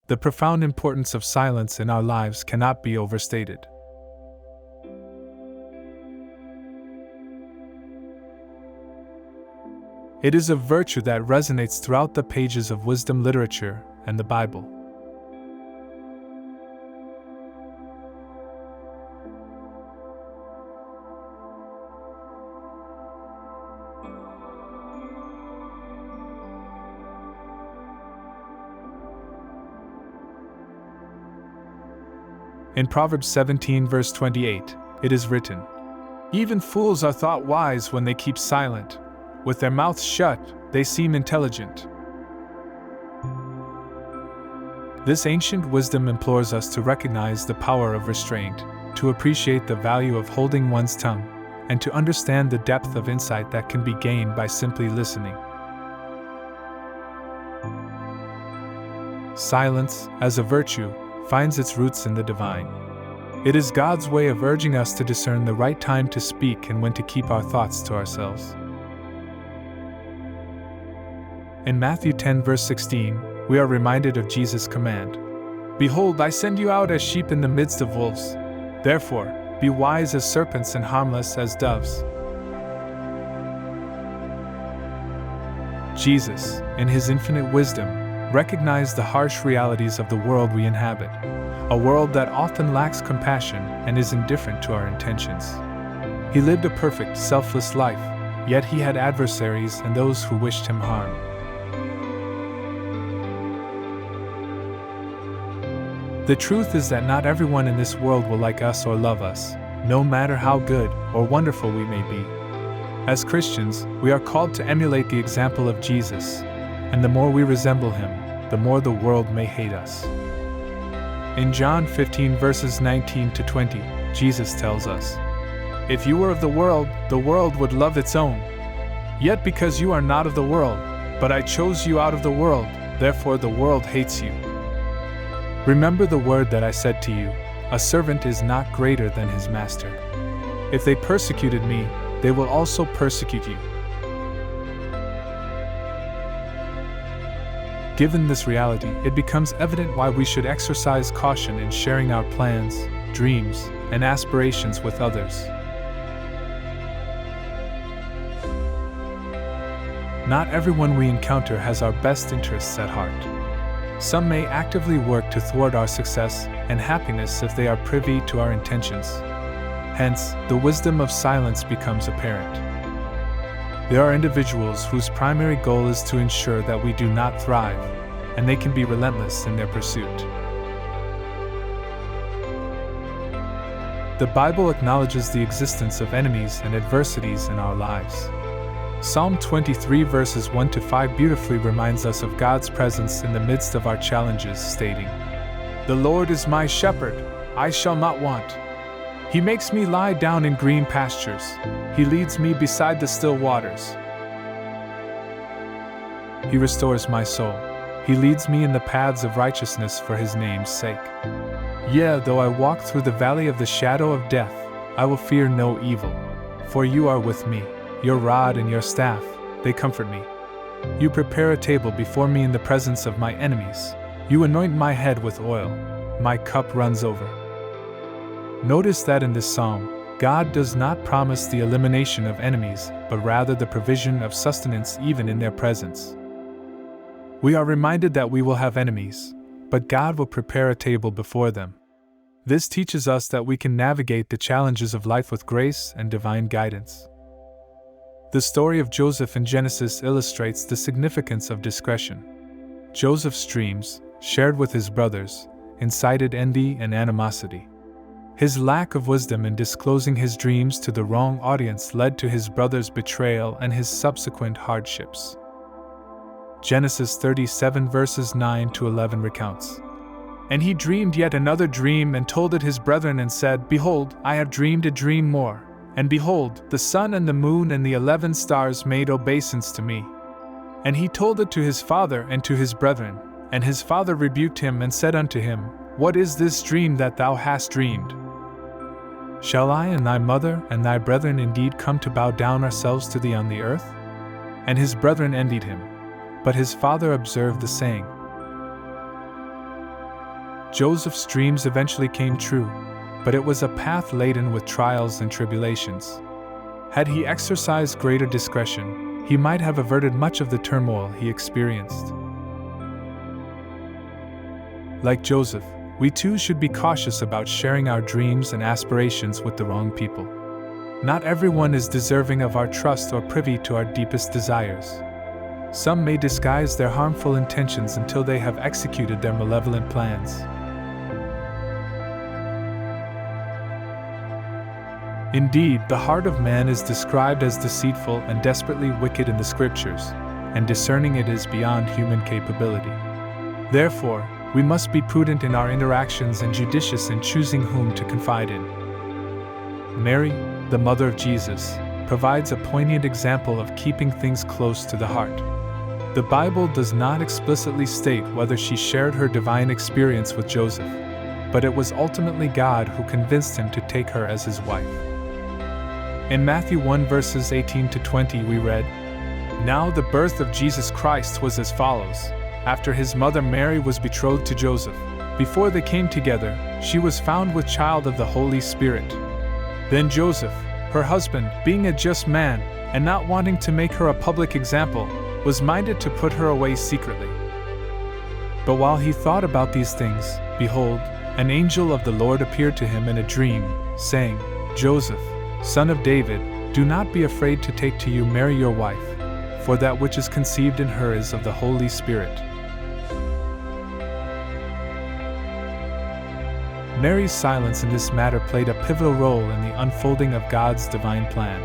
The profound importance of silence in our lives cannot be overstated. It is a virtue that resonates throughout the pages of wisdom literature and the Bible. In Proverbs 17 verse 28, it is written, "Even fools are thought wise when they keep silent. With their mouths shut, they seem intelligent." This ancient wisdom implores us to recognize the power of restraint, to appreciate the value of holding one's tongue, and to understand the depth of insight that can be gained by simply listening. Silence, as a virtue, finds its roots in the divine. It is God's way of urging us to discern the right time to speak and when to keep our thoughts to ourselves. In Matthew 10 verse 16, we are reminded of Jesus' command, "Behold, I send you out as sheep in the midst of wolves. Therefore, be wise as serpents and harmless as doves." Jesus, in his infinite wisdom, recognized the harsh realities of the world we inhabit, a world that often lacks compassion and is indifferent to our intentions. He lived a perfect, selfless life, yet he had adversaries and those who wished him harm. The truth is that not everyone in this world will like us or love us, no matter how good or wonderful we may be. As Christians, we are called to emulate the example of Jesus, and the more we resemble him, the more the world may hate us. In John 15 verses 19 to 20, Jesus tells us, "If you were of the world would love its own. Yet because you are not of the world, but I chose you out of the world, therefore the world hates you. Remember the word that I said to you, a servant is not greater than his master. If they persecuted me, they will also persecute you." Given this reality, it becomes evident why we should exercise caution in sharing our plans, dreams, and aspirations with others. Not everyone we encounter has our best interests at heart. Some may actively work to thwart our success and happiness if they are privy to our intentions. Hence, the wisdom of silence becomes apparent. There are individuals whose primary goal is to ensure that we do not thrive, and they can be relentless in their pursuit. The Bible acknowledges the existence of enemies and adversities in our lives. Psalm 23 verses 1 to 5 beautifully reminds us of God's presence in the midst of our challenges, stating, "The Lord is my shepherd, I shall not want. He makes me lie down in green pastures. He leads me beside the still waters. He restores my soul. He leads me in the paths of righteousness for his name's sake. Yea, though I walk through the valley of the shadow of death, I will fear no evil, for you are with me. Your rod and your staff, they comfort me. You prepare a table before me in the presence of my enemies. You anoint my head with oil. My cup runs over." Notice that in this psalm, God does not promise the elimination of enemies, but rather the provision of sustenance even in their presence. We are reminded that we will have enemies, but God will prepare a table before them. This teaches us that we can navigate the challenges of life with grace and divine guidance. The story of Joseph in Genesis illustrates the significance of discretion. Joseph's dreams, shared with his brothers, incited envy and animosity. His lack of wisdom in disclosing his dreams to the wrong audience led to his brother's betrayal and his subsequent hardships. Genesis 37 verses 9 to 11 recounts, "And he dreamed yet another dream and told it his brethren and said, Behold, I have dreamed a dream more. And behold, the sun and the moon and the 11 stars made obeisance to me. And he told it to his father and to his brethren. And his father rebuked him and said unto him, What is this dream that thou hast dreamed? Shall I and thy mother and thy brethren indeed come to bow down ourselves to thee on the earth? And his brethren envied him. But his father observed the saying. Joseph's dreams eventually came true, but it was a path laden with trials and tribulations. Had he exercised greater discretion, he might have averted much of the turmoil he experienced. Like Joseph, we too should be cautious about sharing our dreams and aspirations with the wrong people. Not everyone is deserving of our trust or privy to our deepest desires. Some may disguise their harmful intentions until they have executed their malevolent plans. Indeed, the heart of man is described as deceitful and desperately wicked in the Scriptures, and discerning it is beyond human capability. Therefore, we must be prudent in our interactions and judicious in choosing whom to confide in. Mary, the mother of Jesus, provides a poignant example of keeping things close to the heart. The Bible does not explicitly state whether she shared her divine experience with Joseph, but it was ultimately God who convinced him to take her as his wife. In Matthew 1 verses 18 to 20 we read, "Now the birth of Jesus Christ was as follows. After his mother Mary was betrothed to Joseph, before they came together, she was found with child of the Holy Spirit. Then Joseph, her husband, being a just man, and not wanting to make her a public example, was minded to put her away secretly. But while he thought about these things, behold, an angel of the Lord appeared to him in a dream, saying, 'Joseph, son of David, do not be afraid to take to you Mary your wife, for that which is conceived in her is of the Holy Spirit.'" Mary's silence in this matter played a pivotal role in the unfolding of God's divine plan.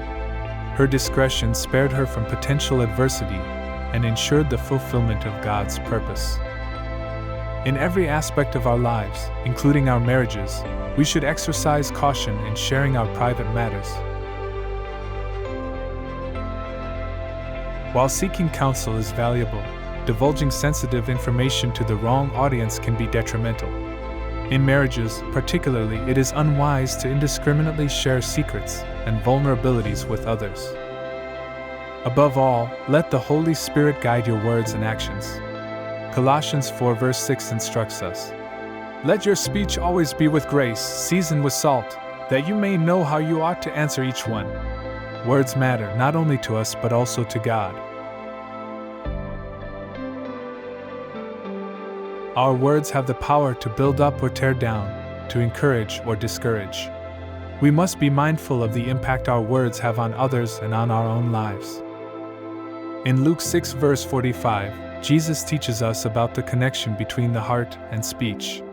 Her discretion spared her from potential adversity and ensured the fulfillment of God's purpose. In every aspect of our lives, including our marriages, we should exercise caution in sharing our private matters. While seeking counsel is valuable, divulging sensitive information to the wrong audience can be detrimental. In marriages, particularly, it is unwise to indiscriminately share secrets and vulnerabilities with others. Above all, let the Holy Spirit guide your words and actions. Colossians 4 verse 6 instructs us, "Let your speech always be with grace, seasoned with salt, that you may know how you ought to answer each one." Words matter not only to us but also to God. Our words have the power to build up or tear down, to encourage or discourage. We must be mindful of the impact our words have on others and on our own lives. In Luke 6 verse 45, Jesus teaches us about the connection between the heart and speech.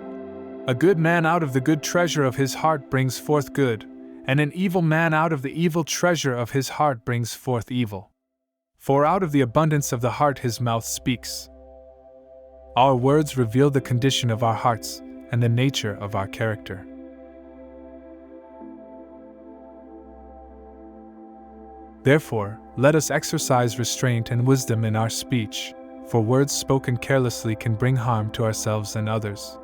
"A good man out of the good treasure of his heart brings forth good, and an evil man out of the evil treasure of his heart brings forth evil. For out of the abundance of the heart his mouth speaks." Our words reveal the condition of our hearts and the nature of our character. Therefore, let us exercise restraint and wisdom in our speech, for words spoken carelessly can bring harm to ourselves and others.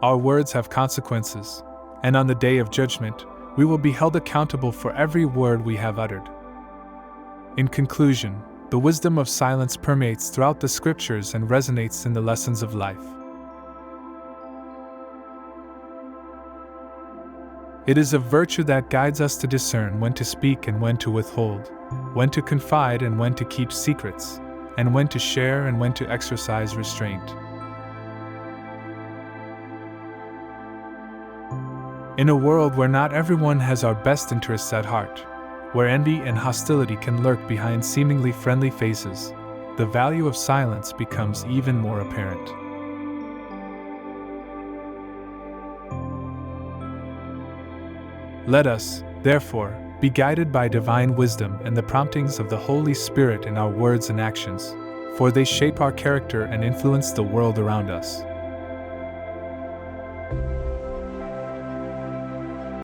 Our words have consequences, and on the day of judgment, we will be held accountable for every word we have uttered. In conclusion, the wisdom of silence permeates throughout the Scriptures and resonates in the lessons of life. It is a virtue that guides us to discern when to speak and when to withhold, when to confide and when to keep secrets, and when to share and when to exercise restraint. In a world where not everyone has our best interests at heart, where envy and hostility can lurk behind seemingly friendly faces, the value of silence becomes even more apparent. Let us, therefore, be guided by divine wisdom and the promptings of the Holy Spirit in our words and actions, for they shape our character and influence the world around us.